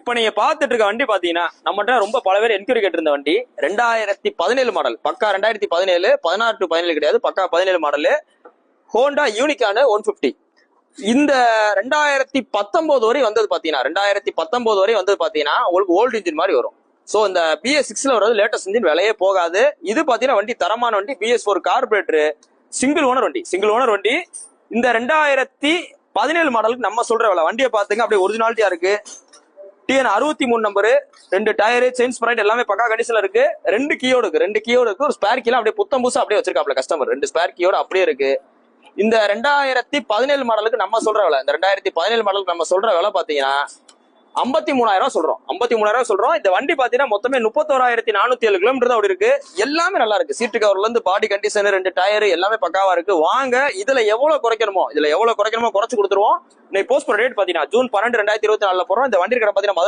இப்ப நீங்க பாத்துட்டு இருக்க வண்டி பாத்தீங்கன்னா நம்மகிட்ட ரொம்ப பல பேர் என்கொயரி கேட்டிருந்த வண்டி 2017 மாடல், பக்கா 2017, 16 to 17 கிடையாது, பக்கா 17 மாடலு, ஹோண்டா யூனிகான் 150. இந்த 2019 வரை வந்தது பாத்தீங்கன்னா 2019 வரை வந்தது பாத்தீங்கன்னா உங்களுக்கு ஓல்டு இன்ஜின் மாதிரி வரும். சோ இந்த BS6ல வர்றது லேட்டஸ்ட் இன்ஜின், விலையே போகாது. இது பாத்தீங்கன்னா வண்டி தரமான வண்டி, BS4 கார்பரேட்டர், சிங்கிள் ஓனர் வண்டி. இந்த 2017 மாடலுக்கு நம்ம சொல்ற விலை. வண்டியை பாத்துங்க, அப்படியே ஒரிஜினாலிட்டியா இருக்கு. TN 63 number, 2 tyre, chain Sprite எல்லாமே பக்கா கண்டிஷன்ல இருக்கு. 2 கீயோடு இருக்கு. ஒரு ஸ்பேர் கீலாம் அப்படியே புத்தம் புதுசா அப்படியே வச்சிருக்காப்ல கஸ்டமர். 2 ஸ்பேர் கீயோட அப்படியே இருக்கு. இந்த 2017 மாடலுக்கு நம்ம சொல்ற விலை, இந்த 2017 மாடலுக்கு நம்ம சொல்ற விலை பாத்தீங்கன்னா 53,000 சொல்றோம். 53,000 சொல்றோம். இந்த வண்டி பாத்தீங்கன்னா மொத்தமே 31,407 கிலோமீட்டர் தான் ஓடி இருக்கு. எல்லாமே நல்லா இருக்கு. சீட்டு கவர்ல இருந்து பாடி கண்டிஷன், 2 டயர் எல்லாமே பக்காவா இருக்கு. வாங்க, இதுல எவ்வளவு குறைக்கணுமோ குறைச்சு கொடுத்துருவோம். இன்னைக்கு போஸ்ட் பண்ண டேட் பாத்தீங்கன்னா ஜூன் 12, 2024 போறோம். இந்த வண்டி கடை பாத்தீங்கன்னா